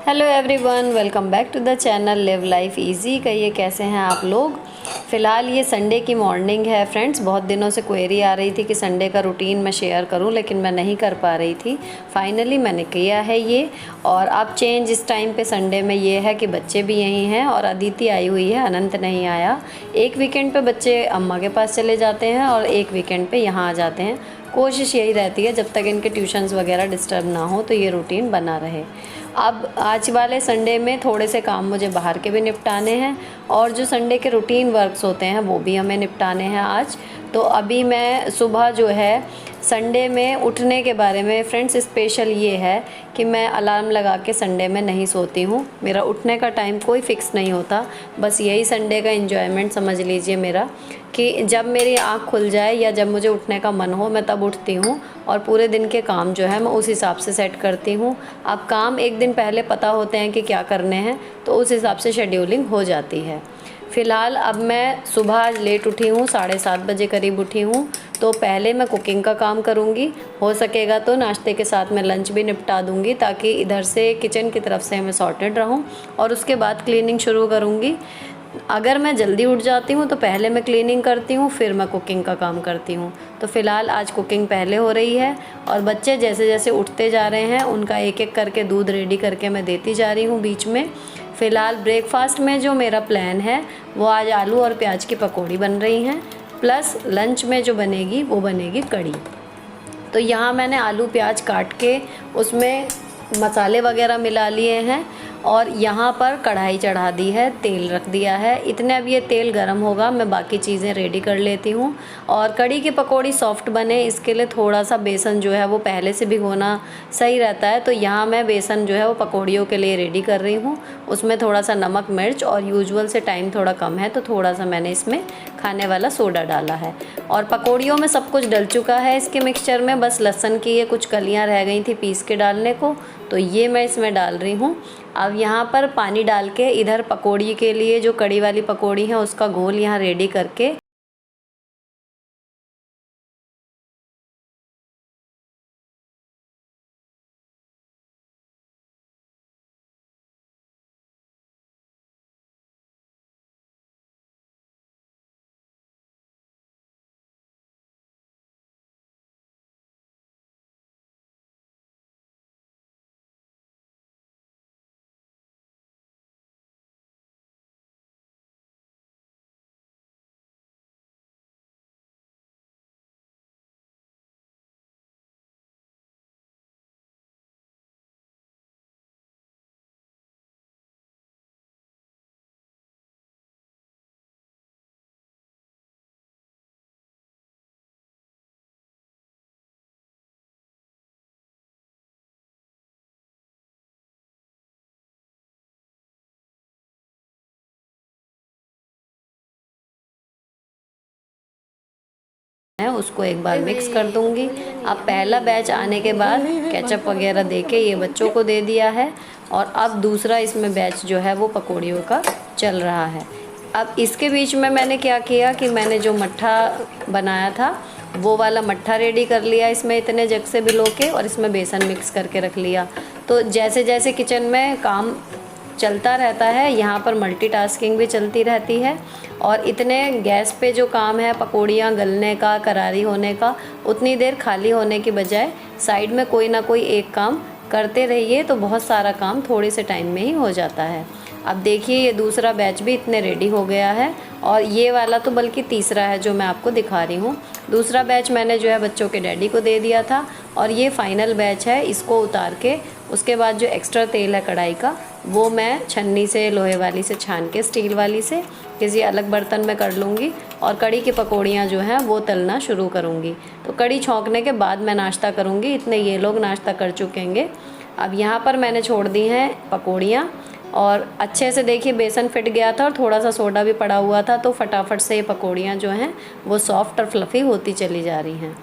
Hello everyone, welcome back to the channel Live Life Easy. कहिए कैसे हैं आप लोग। फ़िलहाल ये संडे की मॉर्निंग है फ्रेंड्स। बहुत दिनों से क्वेरी आ रही थी कि संडे का रूटीन मैं शेयर करूं, लेकिन मैं नहीं कर पा रही थी। फाइनली मैंने किया है ये। और अब चेंज इस टाइम पे संडे में ये है कि बच्चे भी यहीं हैं और अदिति आई हुई है, अनंत नहीं आया। एक वीकेंड पे बच्चे अम्मा के पास चले जाते हैं और एक वीकेंड पे यहाँ आ जाते हैं। कोशिश यही रहती है जब तक इनके ट्यूशन्स वगैरह डिस्टर्ब ना हो तो ये रूटीन बना रहे। अब आज वाले संडे में थोड़े से काम मुझे बाहर के भी निपटाने हैं और जो संडे के रूटीन वर्क्स होते हैं वो भी हमें निपटाने हैं आज। तो अभी मैं सुबह जो है संडे में उठने के बारे में फ्रेंड्स स्पेशल ये है कि मैं अलार्म लगा के संडे में नहीं सोती हूँ। मेरा उठने का टाइम कोई फ़िक्स नहीं होता। बस यही संडे का एंजॉयमेंट समझ लीजिए मेरा, कि जब मेरी आँख खुल जाए या जब मुझे उठने का मन हो मैं तब उठती हूँ और पूरे दिन के काम जो है मैं उस हिसाब से सेट करती हूँ। अब काम एक दिन पहले पता होते हैं कि क्या करने हैं, तो उस हिसाब से शेड्यूलिंग हो जाती है। फ़िलहाल अब मैं सुबह लेट उठी हूँ, 7:30 बजे करीब उठी हूँ। तो पहले मैं कुकिंग का काम करूँगी। हो सकेगा तो नाश्ते के साथ मैं लंच भी निपटा दूँगी, ताकि इधर से किचन की तरफ से मैं सॉर्टेड रहूँ और उसके बाद क्लीनिंग शुरू करूँगी। अगर मैं जल्दी उठ जाती हूँ तो पहले मैं क्लीनिंग करती हूँ, फिर मैं कुकिंग का काम करती हूँ। तो फ़िलहाल आज कुकिंग पहले हो रही है और बच्चे जैसे जैसे उठते जा रहे हैं उनका एक एक करके दूध रेडी करके मैं देती जा रही हूँ बीच में। फ़िलहाल ब्रेकफास्ट में जो मेरा प्लान है वो आज आलू और प्याज की पकौड़ी बन रही हैं, प्लस लंच में जो बनेगी वो बनेगी कढ़ी। तो यहाँ मैंने आलू प्याज काट के उसमें मसाले वगैरह मिला लिए हैं और यहाँ पर कढ़ाई चढ़ा दी है, तेल रख दिया है। इतने अब ये तेल गरम होगा, मैं बाकी चीज़ें रेडी कर लेती हूँ। और कढ़ी की पकौड़ी सॉफ्ट बने इसके लिए थोड़ा सा बेसन जो है वो पहले से भिगोना सही रहता है। तो यहाँ मैं बेसन जो है वो पकौड़ियों के लिए रेडी कर रही हूँ। उसमें थोड़ा सा नमक मिर्च और यूजुअल से टाइम थोड़ा कम है तो थोड़ा सा मैंने इसमें खाने वाला सोडा डाला है। और पकौड़ियों में सब कुछ डल चुका है इसके मिक्सचर में, बस लहसुन की ये कुछ कलियाँ रह गई थी पीस के डालने को, तो ये मैं इसमें डाल रही हूँ। अब यहाँ पर पानी डाल के इधर पकौड़ी के लिए जो कड़ी वाली पकौड़ी है उसका घोल यहाँ रेडी करके है उसको एक बार मिक्स कर दूंगी। अब पहला बैच आने के बाद केचप वगैरह देके ये बच्चों को दे दिया है और अब दूसरा इसमें बैच जो है वो पकौड़ियों का चल रहा है। अब इसके बीच में मैंने क्या किया कि मैंने जो मट्ठा बनाया था वो वाला मट्ठा रेडी कर लिया इसमें इतने जग से भिगो के, और इसमें बेसन मिक्स करके रख लिया। तो जैसे जैसे किचन में काम चलता रहता है यहाँ पर मल्टीटास्किंग भी चलती रहती है। और इतने गैस पे जो काम है पकौड़ियाँ गलने का, करारी होने का, उतनी देर खाली होने की बजाय साइड में कोई ना कोई एक काम करते रहिए तो बहुत सारा काम थोड़े से टाइम में ही हो जाता है। अब देखिए ये दूसरा बैच भी इतने रेडी हो गया है और ये वाला तो बल्कि तीसरा है जो मैं आपको दिखा रही हूँ। दूसरा बैच मैंने जो है बच्चों के डैडी को दे दिया था और ये फाइनल बैच है। इसको उतार के उसके बाद जो एक्स्ट्रा तेल है कढ़ाई का वो मैं छन्नी से, लोहे वाली से छान के, स्टील वाली से किसी अलग बर्तन में कर लूँगी और कढ़ी की पकौड़ियाँ जो हैं वो तलना शुरू करूँगी। तो कढ़ी छौंकने के बाद मैं नाश्ता करूँगी, इतने ये लोग नाश्ता कर चुकेंगे। अब यहाँ पर मैंने छोड़ दी हैं पकौड़ियाँ और अच्छे से देखिए बेसन फिट गया था और थोड़ा सा सोडा भी पड़ा हुआ था, तो फटाफट से ये पकौड़ियाँ जो हैं वो सॉफ्ट और फ्लफ़ी होती चली जा रही हैं।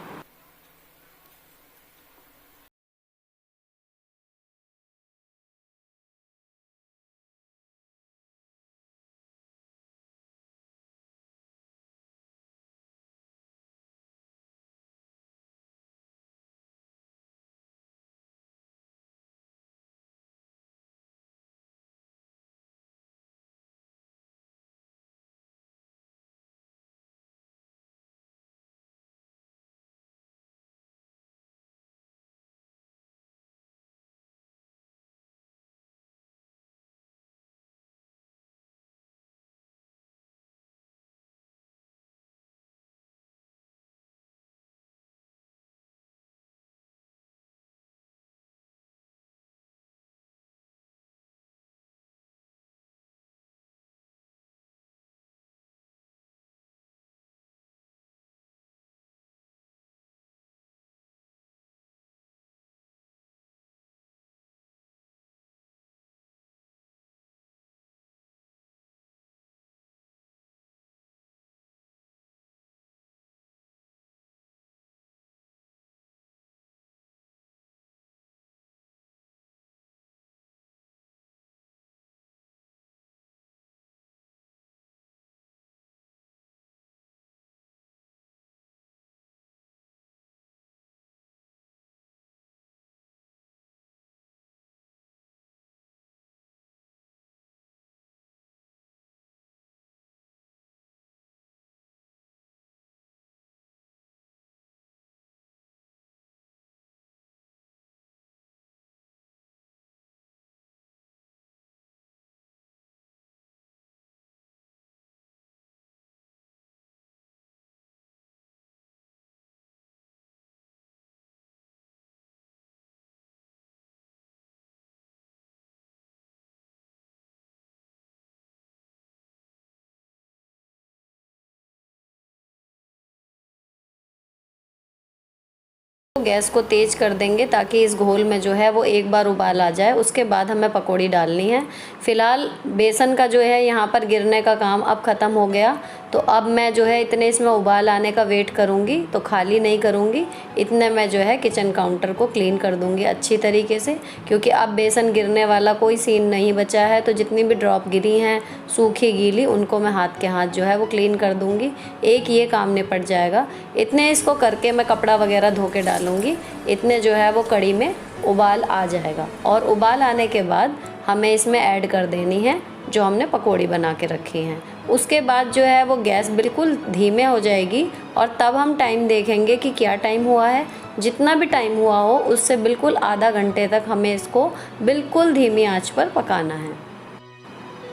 गैस को तेज़ कर देंगे ताकि इस घोल में जो है वो एक बार उबाल आ जाए। उसके बाद हमें पकौड़ी डालनी है। फ़िलहाल बेसन का जो है यहाँ पर गिरने का काम अब ख़त्म हो गया, तो अब मैं जो है इतने इसमें उबाल आने का वेट करूँगी, तो खाली नहीं करूँगी। इतने मैं जो है किचन काउंटर को क्लीन कर दूँगी अच्छी तरीके से, क्योंकि अब बेसन गिरने वाला कोई सीन नहीं बचा है। तो जितनी भी ड्रॉप गिरी हैं सूखी गीली, उनको मैं हाथ के हाथ जो है वो क्लीन कर दूँगी। एक ये काम निपट जाएगा। इतने इसको करके मैं कपड़ा वगैरह धो के डालूँगी। इतने जो है वो कढ़ी में उबाल आ जाएगा, और उबाल आने के बाद हमें इसमें ऐड कर देनी है जो हमने पकौड़ी बना के रखी हैं। उसके बाद जो है वो गैस बिल्कुल धीमे हो जाएगी, और तब हम टाइम देखेंगे कि क्या टाइम हुआ है। जितना भी टाइम हुआ हो उससे बिल्कुल आधा घंटे तक हमें इसको बिल्कुल धीमी आंच पर पकाना है।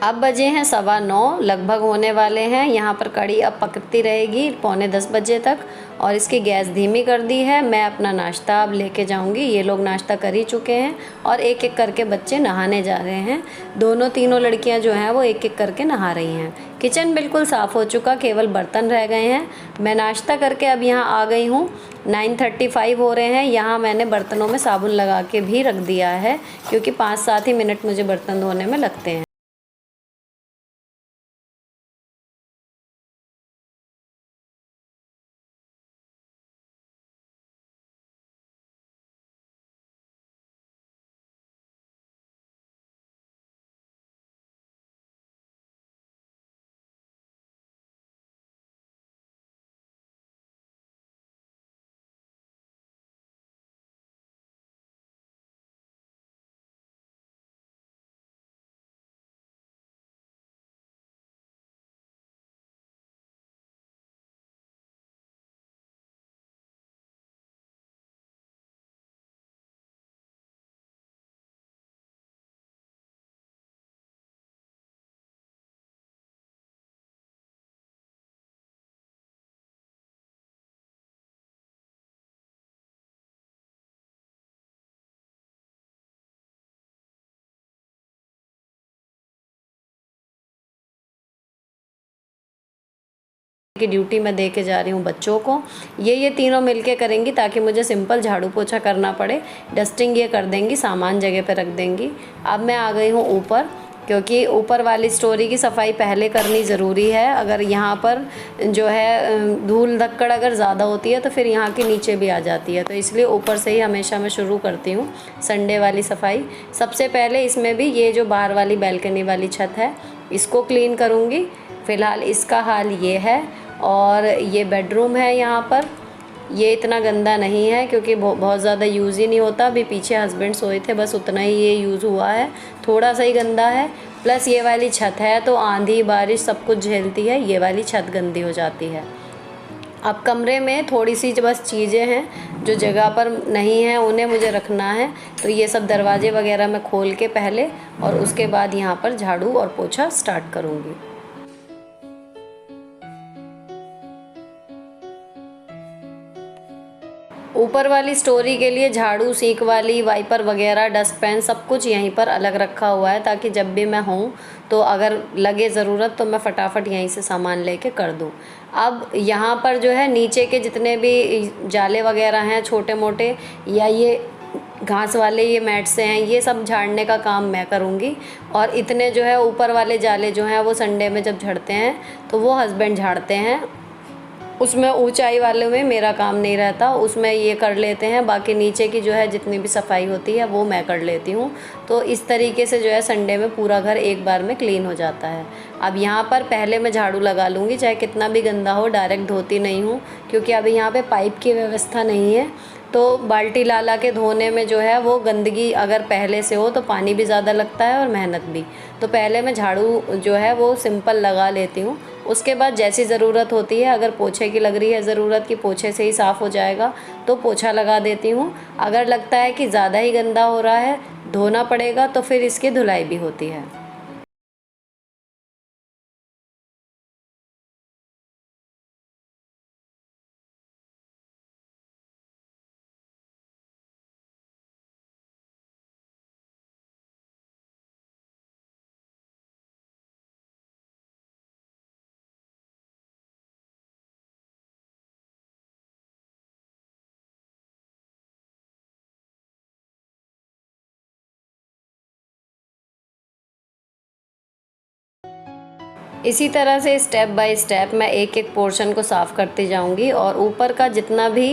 अब बजे हैं 9:15, लगभग होने वाले हैं। यहाँ पर कढ़ी अब पकती रहेगी 9:45 बजे तक, और इसकी गैस धीमी कर दी है। मैं अपना नाश्ता अब लेके जाऊँगी। ये लोग नाश्ता कर ही चुके हैं, और एक एक करके बच्चे नहाने जा रहे हैं। दोनों तीनों लड़कियाँ जो हैं वो एक एक करके नहा रही हैं। किचन बिल्कुल साफ़ हो चुका, केवल बर्तन रह गए हैं। मैं नाश्ता करके अब यहाँ आ गई हूँ। 9:35 हो रहे हैं। यहाँ मैंने बर्तनों में साबुन लगा के भी रख दिया है, क्योंकि 5-7 ही मिनट मुझे बर्तन धोने में लगते हैं। की ड्यूटी मैं दे के जा रही हूँ बच्चों को। ये तीनों मिलके करेंगी, ताकि मुझे सिंपल झाड़ू पोछा करना पड़े। डस्टिंग ये कर देंगी, सामान जगह पे रख देंगी। अब मैं आ गई हूँ ऊपर, क्योंकि ऊपर वाली स्टोरी की सफाई पहले करनी ज़रूरी है। अगर यहाँ पर जो है धूल धक्कड़ अगर ज़्यादा होती है तो फिर यहाँ के नीचे भी आ जाती है, तो इसलिए ऊपर से ही हमेशा मैं शुरू करती हूँ संडे वाली सफाई। सबसे पहले इसमें भी ये जो बाहर वाली बैल्कनी वाली छत है इसको क्लीन करूँगी। फ़िलहाल इसका हाल ये है। और ये बेडरूम है, यहाँ पर ये इतना गंदा नहीं है, क्योंकि बहुत ज़्यादा यूज़ ही नहीं होता। अभी पीछे हस्बैंड सोए थे, बस उतना ही ये यूज़ हुआ है। थोड़ा सा ही गंदा है। प्लस ये वाली छत है तो आंधी बारिश सब कुछ झेलती है, ये वाली छत गंदी हो जाती है। अब कमरे में थोड़ी सी बस चीज़ें हैं जो जगह पर नहीं हैं, उन्हें मुझे रखना है। तो ये सब दरवाजे वगैरह मैं खोल के पहले, और उसके बाद यहाँ पर झाड़ू और पोछा स्टार्ट करूँगी। ऊपर वाली स्टोरी के लिए झाड़ू, सीक वाली, वाइपर वगैरह, डस्ट पैन सब कुछ यहीं पर अलग रखा हुआ है, ताकि जब भी मैं हूँ तो अगर लगे ज़रूरत तो मैं फटाफट यहीं से सामान लेके कर दूँ। अब यहाँ पर जो है नीचे के जितने भी जाले वगैरह हैं छोटे मोटे, या ये घास वाले ये मैट से हैं, ये सब झाड़ने का काम मैं करूँगी। और इतने जो है ऊपर वाले जाले जो हैं वो संडे में जब झड़ते हैं तो वो हस्बैंड झाड़ते हैं। उसमें ऊंचाई वाले में मेरा काम नहीं रहता, उसमें ये कर लेते हैं। बाकी नीचे की जो है जितनी भी सफाई होती है वो मैं कर लेती हूँ। तो इस तरीके से जो है संडे में पूरा घर एक बार में क्लीन हो जाता है। अब यहाँ पर पहले मैं झाड़ू लगा लूँगी, चाहे कितना भी गंदा हो, डायरेक्ट धोती नहीं हूँ, क्योंकि अभी यहाँ पे पाइप की व्यवस्था नहीं है। तो बाल्टी ला ला के धोने में जो है वो गंदगी अगर पहले से हो तो पानी भी ज़्यादा लगता है और मेहनत भी। तो पहले मैं झाड़ू जो है वो सिंपल लगा लेती हूँ। उसके बाद जैसी ज़रूरत होती है, अगर पोछे की लग रही है ज़रूरत कि पोछे से ही साफ़ हो जाएगा तो पोछा लगा देती हूँ। अगर लगता है कि ज़्यादा ही गंदा हो रहा है, धोना पड़ेगा, तो फिर इसकी धुलाई भी होती है। इसी तरह से स्टेप बाय स्टेप मैं एक एक पोर्शन को साफ़ करती जाऊंगी। और ऊपर का जितना भी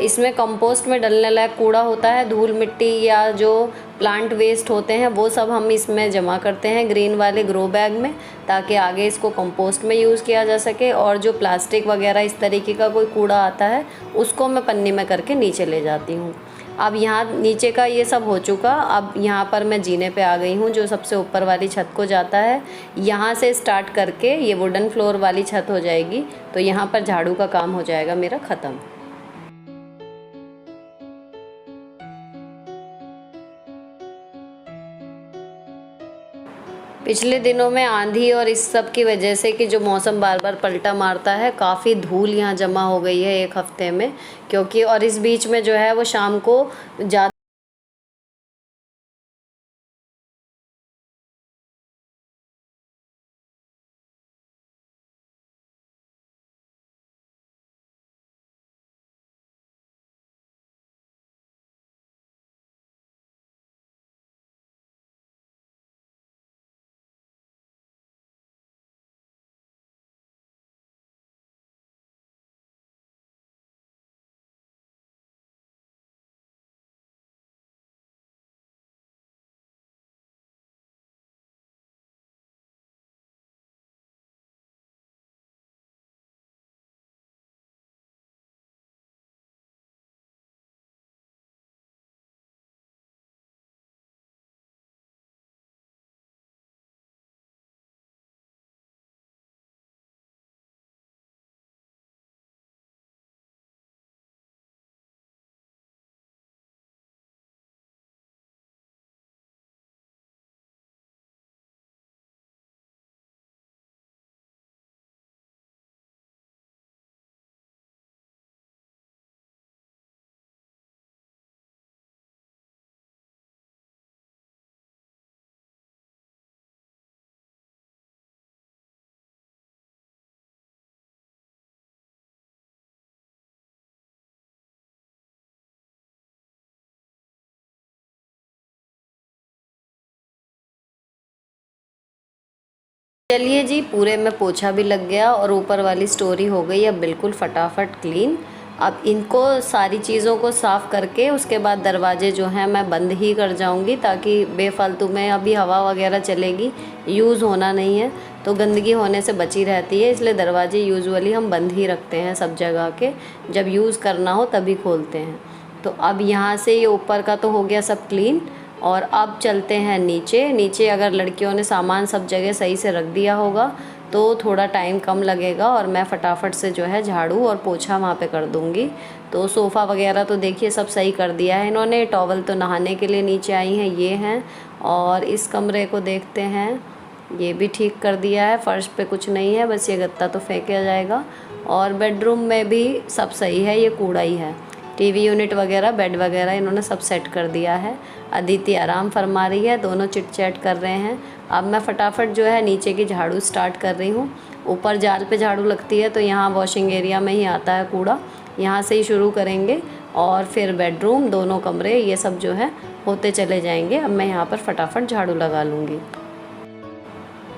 इसमें कंपोस्ट में डलने लायक कूड़ा होता है, धूल मिट्टी या जो प्लांट वेस्ट होते हैं, वो सब हम इसमें जमा करते हैं ग्रीन वाले ग्रो बैग में, ताकि आगे इसको कंपोस्ट में यूज़ किया जा सके। और जो प्लास्टिक वगैरह इस तरीके का कोई कूड़ा आता है उसको मैं पन्नी में करके नीचे ले जाती हूँ। अब यहाँ नीचे का ये सब हो चुका। अब यहाँ पर मैं जीने पे आ गई हूँ जो सबसे ऊपर वाली छत को जाता है। यहाँ से स्टार्ट करके ये वुडन फ्लोर वाली छत हो जाएगी, तो यहाँ पर झाड़ू का काम हो जाएगा मेरा ख़त्म। पिछले दिनों में आंधी और इस सब की वजह से कि जो मौसम बार बार पलटा मारता है, काफ़ी धूल यहाँ जमा हो गई है एक हफ्ते में, क्योंकि और इस बीच में जो है वो शाम को ज़्यादा चलिए जी, पूरे में पोछा भी लग गया और ऊपर वाली स्टोरी हो गई अब बिल्कुल फटाफट क्लीन। अब इनको सारी चीज़ों को साफ़ करके उसके बाद दरवाजे जो हैं मैं बंद ही कर जाऊंगी, ताकि बेफालतू में अभी हवा वगैरह चलेगी, यूज़ होना नहीं है तो गंदगी होने से बची रहती है। इसलिए दरवाजे यूजुअली हम बंद ही रखते हैं सब जगह के, जब यूज़ करना हो तभी खोलते हैं। तो अब यहाँ से ये ऊपर का तो हो गया सब क्लीन। और अब चलते हैं नीचे। नीचे अगर लड़कियों ने सामान सब जगह सही से रख दिया होगा तो थोड़ा टाइम कम लगेगा और मैं फटाफट से जो है झाड़ू और पोछा वहाँ पे कर दूँगी। तो सोफ़ा वगैरह तो देखिए सब सही कर दिया है इन्होंने। टॉवल तो नहाने के लिए नीचे आई हैं, ये हैं। और इस कमरे को देखते हैं, ये भी ठीक कर दिया है। फ़र्श पे कुछ नहीं है, बस ये गत्ता तो फेंका जाएगा। और बेडरूम में भी सब सही है, ये कूड़ा ही है। टीवी यूनिट वगैरह, बेड वगैरह इन्होंने सब सेट कर दिया है। अदिति आराम फरमा रही है, दोनों चिट चैट कर रहे हैं। अब मैं फटाफट जो है नीचे की झाड़ू स्टार्ट कर रही हूँ। ऊपर जाल पे झाड़ू लगती है तो यहाँ वॉशिंग एरिया में ही आता है कूड़ा, यहाँ से ही शुरू करेंगे और फिर बेडरूम, दोनों कमरे, ये सब जो है होते चले जाएंगे। अब मैं यहाँ पर फटाफट झाड़ू लगा लूँगी।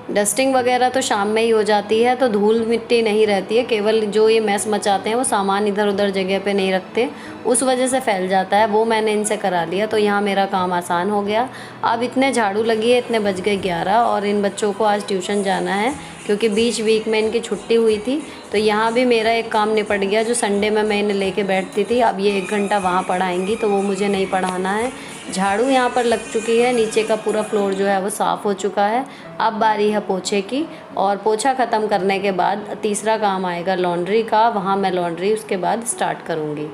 डस्टिंग वगैरह तो शाम में ही हो जाती है तो धूल मिट्टी नहीं रहती है। केवल जो ये मैस मचाते हैं वो सामान इधर उधर जगह पे नहीं रखते, उस वजह से फैल जाता है। वो मैंने इनसे करा लिया तो यहाँ मेरा काम आसान हो गया। अब इतने झाड़ू लगी है, इतने बज गए 11 और इन बच्चों को आज ट्यूशन जाना है क्योंकि बीच वीक में इनकी छुट्टी हुई थी। तो यहाँ भी मेरा एक काम निपट गया जो संडे में मैं इन्हें लेके बैठती थी। अब ये 1 घंटा वहाँ पढ़ाएंगी तो वो मुझे नहीं पढ़ाना है। झाड़ू यहाँ पर लग चुकी है, नीचे का पूरा फ्लोर जो है वो साफ़ हो चुका है। अब बारी है पोछे की और पोछा ख़त्म करने के बाद तीसरा काम आएगा लॉन्ड्री का। वहाँ मैं लॉन्ड्री उसके बाद स्टार्ट करूँगी।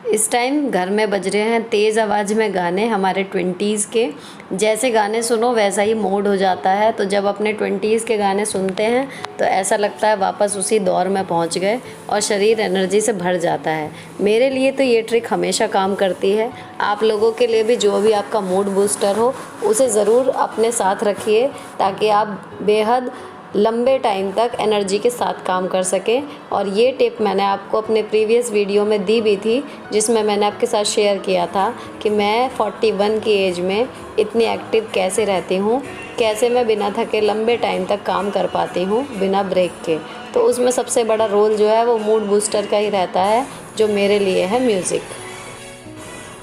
इस टाइम घर में बज रहे हैं तेज़ आवाज़ में गाने हमारे 20s के। जैसे गाने सुनो वैसा ही मूड हो जाता है। तो जब अपने 20s के गाने सुनते हैं तो ऐसा लगता है वापस उसी दौर में पहुंच गए और शरीर एनर्जी से भर जाता है। मेरे लिए तो ये ट्रिक हमेशा काम करती है। आप लोगों के लिए भी जो भी आपका मूड बूस्टर हो उसे ज़रूर अपने साथ रखिए ताकि आप बेहद लंबे टाइम तक एनर्जी के साथ काम कर सकें। और ये टिप मैंने आपको अपने प्रीवियस वीडियो में दी भी थी, जिसमें मैंने आपके साथ शेयर किया था कि मैं 41 की एज में इतनी एक्टिव कैसे रहती हूँ, कैसे मैं बिना थके लंबे टाइम तक काम कर पाती हूँ बिना ब्रेक के। तो उसमें सबसे बड़ा रोल जो है वो मूड बूस्टर का ही रहता है, जो मेरे लिए है म्यूज़िक।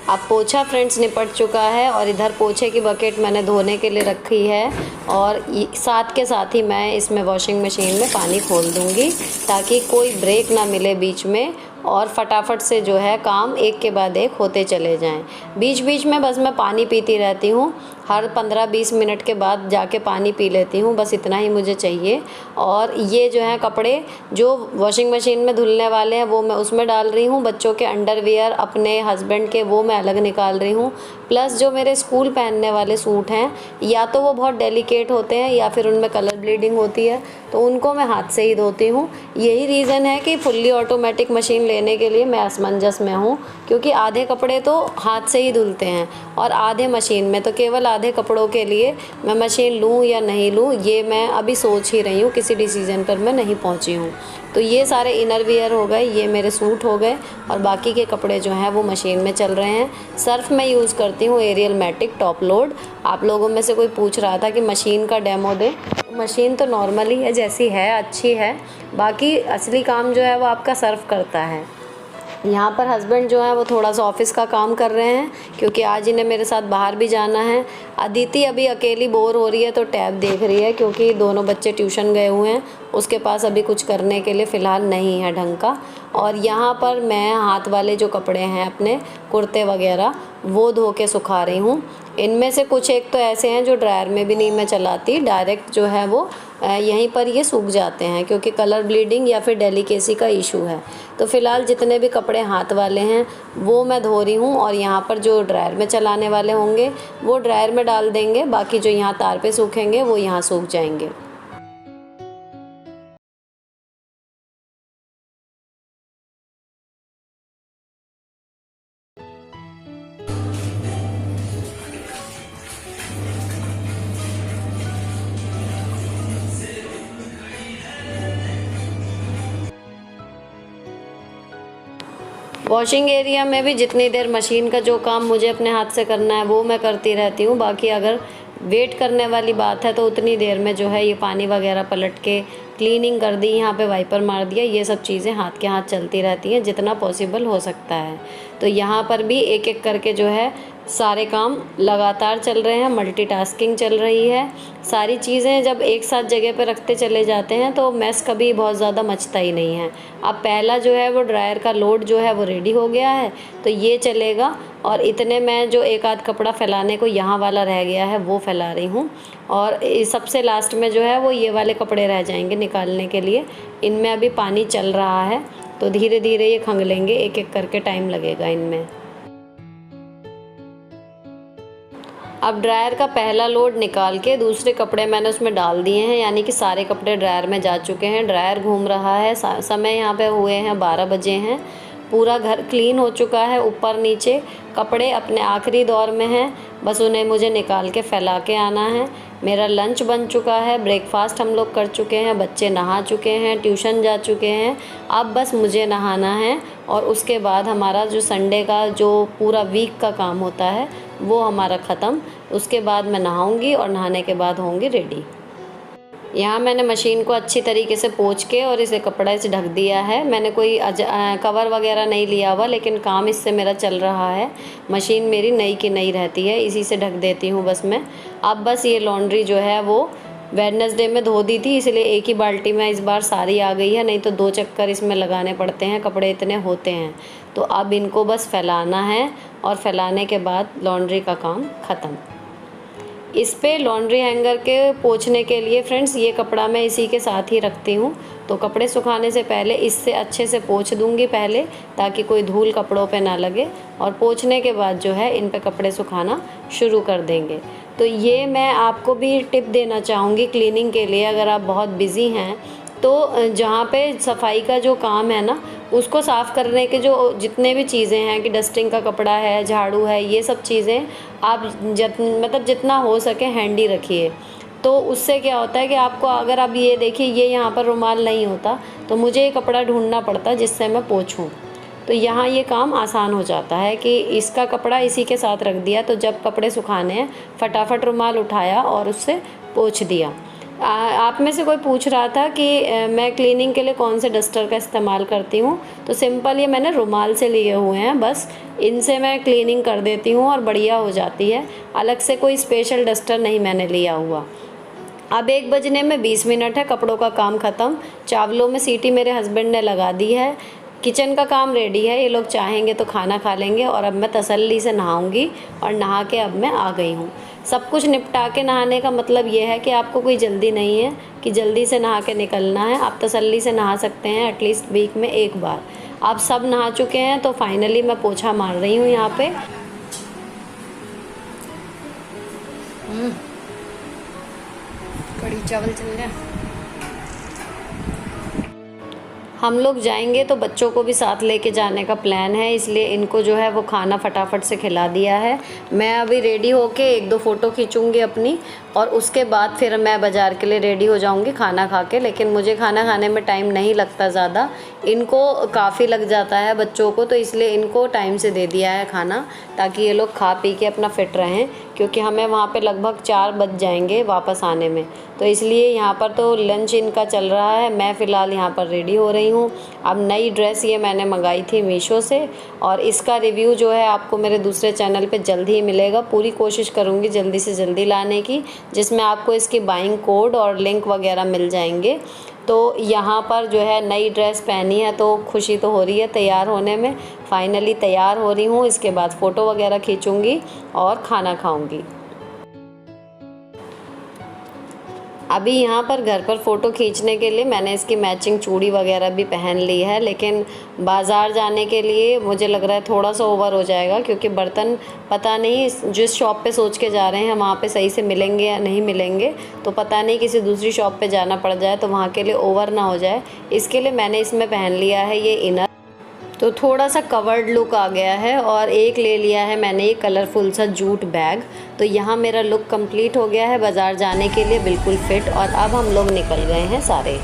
अब पोछा फ्रेंड्स निपट चुका है और इधर पोछे की बकेट मैंने धोने के लिए रखी है, और साथ के साथ ही मैं इसमें वॉशिंग मशीन में पानी खोल दूँगी ताकि कोई ब्रेक ना मिले बीच में, और फटाफट से जो है काम एक के बाद एक होते चले जाएं। बीच बीच में बस मैं पानी पीती रहती हूँ, हर 15-20 मिनट के बाद जाके पानी पी लेती हूँ, बस इतना ही मुझे चाहिए। और ये जो है कपड़े जो वॉशिंग मशीन में धुलने वाले हैं वो मैं उसमें डाल रही हूँ, बच्चों के अंडरवियर अपने हस्बैंड के वो मैं अलग निकाल रही हूँ, प्लस जो मेरे स्कूल पहनने वाले सूट हैं या तो वो बहुत डेलिकेट होते हैं या फिर उनमें कलर ब्लीडिंग होती है, तो उनको मैं हाथ से ही धोती हूँ। यही रीज़न है कि फुल्ली ऑटोमेटिक मशीन लेने के लिए मैं असमंजस में हूँ, क्योंकि आधे कपड़े तो हाथ से ही धुलते हैं और आधे मशीन में। तो केवल आधे कपड़ों के लिए मैं मशीन लूँ या नहीं लूँ, ये मैं अभी सोच ही रही हूँ, किसी डिसीज़न पर मैं नहीं पहुँची हूँ। तो ये सारे इनर वियर हो गए, ये मेरे सूट हो गए, और बाकी के कपड़े जो हैं वो मशीन में चल रहे हैं। सर्फ़ मैं यूज़ करती हूँ एरियल मैटिक टॉप लोड। आप लोगों में से कोई पूछ रहा था कि मशीन का डेमो दें, मशीन तो नॉर्मली है, जैसी है अच्छी है, बाकी असली काम जो है वो आपका सर्फ़ करता है। यहाँ पर हस्बैंड जो है वो थोड़ा सा ऑफिस का काम कर रहे हैं, क्योंकि आज इन्हें मेरे साथ बाहर भी जाना है। अदिति अभी अकेली बोर हो रही है तो टैब देख रही है, क्योंकि दोनों बच्चे ट्यूशन गए हुए हैं, उसके पास अभी कुछ करने के लिए फ़िलहाल नहीं है ढंग का। और यहाँ पर मैं हाथ वाले जो कपड़े हैं अपने कुर्ते वगैरह वो धो के सुखा रही हूँ। इनमें से कुछ एक तो ऐसे हैं जो ड्रायर में भी नहीं मैं चलाती, डायरेक्ट जो है वो यहीं पर ये सूख जाते हैं, क्योंकि कलर ब्लीडिंग या फिर डेलिकेसी का इशू है। तो फ़िलहाल जितने भी कपड़े हाथ वाले हैं वो मैं धो रही हूँ, और यहाँ पर जो ड्रायर में चलाने वाले होंगे वो ड्रायर में डाल देंगे, बाकी जो यहाँ तार पे सूखेंगे वो यहाँ सूख जाएंगे। वॉशिंग एरिया में भी जितनी देर मशीन का जो काम मुझे अपने हाथ से करना है वो मैं करती रहती हूँ, बाकी अगर वेट करने वाली बात है तो उतनी देर में जो है ये पानी वगैरह पलट के क्लीनिंग कर दी, यहाँ पे वाइपर मार दिया, ये सब चीज़ें हाथ के हाथ चलती रहती हैं जितना पॉसिबल हो सकता है। तो यहाँ पर भी एक एक करके जो है सारे काम लगातार चल रहे हैं, मल्टीटास्किंग चल रही है। सारी चीज़ें जब एक साथ जगह पे रखते चले जाते हैं तो मैस कभी बहुत ज़्यादा मचता ही नहीं है। अब पहला जो है वो ड्रायर का लोड जो है वो रेडी हो गया है, तो ये चलेगा, और इतने में जो एक आध कपड़ा फैलाने को यहाँ वाला रह गया है वो फैला रही हूँ, और सबसे लास्ट में जो है वो ये वाले कपड़े रह जाएंगे निकालने के लिए। इनमें अभी पानी चल रहा है तो धीरे धीरे ये खंग लेंगे, एक एक करके टाइम लगेगा इनमें। अब ड्रायर का पहला लोड निकाल के दूसरे कपड़े मैंने उसमें डाल दिए हैं, यानी कि सारे कपड़े ड्रायर में जा चुके हैं। ड्रायर घूम रहा है, समय यहाँ पे हुए हैं 12 बजे हैं। पूरा घर क्लीन हो चुका है, ऊपर नीचे कपड़े अपने आखिरी दौर में हैं, बस उन्हें मुझे निकाल के फैला के आना है। मेरा लंच बन चुका है, ब्रेकफास्ट हम लोग कर चुके हैं, बच्चे नहा चुके हैं, ट्यूशन जा चुके हैं। अब बस मुझे नहाना है, और उसके बाद हमारा जो संडे का जो पूरा वीक का काम होता है वो हमारा ख़त्म। उसके बाद मैं नहाऊंगी और नहाने के बाद होंगी रेडी। यहाँ मैंने मशीन को अच्छी तरीके से पोंछ के और इसे कपड़े से ढक दिया है। मैंने कोई कवर वगैरह नहीं लिया हुआ, लेकिन काम इससे मेरा चल रहा है। मशीन मेरी नई की नई रहती है, इसी से ढक देती हूँ बस मैं। अब बस ये लॉन्ड्री जो है वो वेडनेसडे में धो दी थी, इसलिए एक ही बाल्टी में इस बार सारी आ गई है, नहीं तो 2 चक्कर इसमें लगाने पड़ते हैं, कपड़े इतने होते हैं। तो अब इनको बस फैलाना है, और फैलाने के बाद लॉन्ड्री का काम ख़त्म। इस पे लॉन्ड्री हैंगर के पोंछने के लिए फ्रेंड्स ये कपड़ा मैं इसी के साथ ही रखती हूँ, तो कपड़े सुखाने से पहले इससे अच्छे से पोंछ दूँगी पहले, ताकि कोई धूल कपड़ों पे ना लगे, और पोंछने के बाद जो है इन पे कपड़े सुखाना शुरू कर देंगे। तो ये मैं आपको भी टिप देना चाहूँगी क्लीनिंग के लिए। अगर आप बहुत बिज़ी हैं तो जहाँ पे सफाई का जो काम है ना, उसको साफ़ करने के जो जितने भी चीज़ें हैं कि डस्टिंग का कपड़ा है, झाड़ू है, ये सब चीज़ें आप मतलब जितना हो सके हैंडी रखिए। तो उससे क्या होता है कि आपको, अगर आप ये देखिए ये यहाँ पर रुमाल नहीं होता तो मुझे ये कपड़ा ढूंढना पड़ता जिससे मैं पोंछूँ। तो यहाँ ये काम आसान हो जाता है कि इसका कपड़ा इसी के साथ रख दिया, तो जब कपड़े सुखाने हैं फटाफट रुमाल उठाया और उससे पोंछ दिया। आप में से कोई पूछ रहा था कि मैं क्लीनिंग के लिए कौन से डस्टर का इस्तेमाल करती हूँ, तो सिंपल ये मैंने रुमाल से लिए हुए हैं, बस इनसे मैं क्लीनिंग कर देती हूँ और बढ़िया हो जाती है। अलग से कोई स्पेशल डस्टर नहीं मैंने लिया हुआ। अब 1 बजने में 20 मिनट है, कपड़ों का काम ख़त्म। चावलों में सीटी मेरे हस्बैंड ने लगा दी है, किचन का काम रेडी है, ये लोग चाहेंगे तो खाना खा लेंगे। और अब मैं तसल्ली से नहाऊंगी और नहा के अब मैं आ गई हूँ। सब कुछ निपटा के नहाने का मतलब ये है कि आपको कोई जल्दी नहीं है कि जल्दी से नहा के निकलना है। आप तसल्ली से नहा सकते हैं एटलीस्ट वीक में 1 बार। आप सब नहा चुके हैं तो फाइनली मैं पोछा मार रही हूँ यहाँ पे। कढ़ी चावल चल रहा है। हम लोग जाएंगे तो बच्चों को भी साथ लेके जाने का प्लान है, इसलिए इनको जो है वो खाना फटाफट से खिला दिया है। मैं अभी रेडी होके 1-2 फ़ोटो खींचूंगी अपनी और उसके बाद फिर मैं बाज़ार के लिए रेडी हो जाऊंगी खाना खा के। लेकिन मुझे खाना खाने में टाइम नहीं लगता ज़्यादा, इनको काफ़ी लग जाता है बच्चों को, तो इसलिए इनको टाइम से दे दिया है खाना ताकि ये लोग खा पी के अपना फ़िट रहें, क्योंकि हमें वहाँ पे लगभग 4 बज जाएंगे वापस आने में। तो इसलिए यहाँ पर तो लंच इनका चल रहा है। मैं फ़िलहाल यहाँ पर रेडी हो रही हूँ। अब नई ड्रेस ये मैंने मंगाई थी मीशो से और इसका रिव्यू जो है आपको मेरे दूसरे चैनल पे जल्दी ही मिलेगा। पूरी कोशिश करूँगी जल्दी से जल्दी लाने की, जिसमें आपको इसकी बाइंग कोड और लिंक वगैरह मिल जाएंगे। तो यहाँ पर जो है नई ड्रेस पहनी है तो खुशी तो हो रही है तैयार होने में। फाइनली तैयार हो रही हूँ, इसके बाद फ़ोटो वगैरह खींचूँगी और खाना खाऊँगी। अभी यहाँ पर घर पर फ़ोटो खींचने के लिए मैंने इसकी मैचिंग चूड़ी वगैरह भी पहन ली है, लेकिन बाज़ार जाने के लिए मुझे लग रहा है थोड़ा सा ओवर हो जाएगा, क्योंकि बर्तन पता नहीं जिस शॉप पे सोच के जा रहे हैं वहाँ पे सही से मिलेंगे या नहीं मिलेंगे, तो पता नहीं किसी दूसरी शॉप पे जाना पड़ जाए तो वहाँ के लिए ओवर ना हो जाए। इसके लिए मैंने इसमें पहन लिया है ये इनर, तो थोड़ा सा कवर्ड लुक आ गया है। और एक ले लिया है मैंने ये कलरफुल सा जूट बैग। तो यहाँ मेरा लुक कंप्लीट हो गया है बाज़ार जाने के लिए, बिल्कुल फिट। और अब हम लोग निकल गए हैं सारे।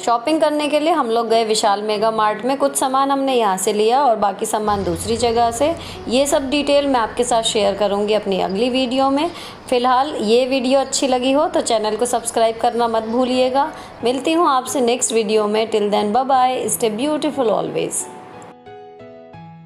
शॉपिंग करने के लिए हम लोग गए विशाल मेगा मार्ट में। कुछ सामान हमने यहाँ से लिया और बाकी सामान दूसरी जगह से। ये सब डिटेल मैं आपके साथ शेयर करूँगी अपनी अगली वीडियो में। फ़िलहाल ये वीडियो अच्छी लगी हो तो चैनल को सब्सक्राइब करना मत भूलिएगा। मिलती हूँ आपसे नेक्स्ट वीडियो में। Till then bye bye, stay beautiful always.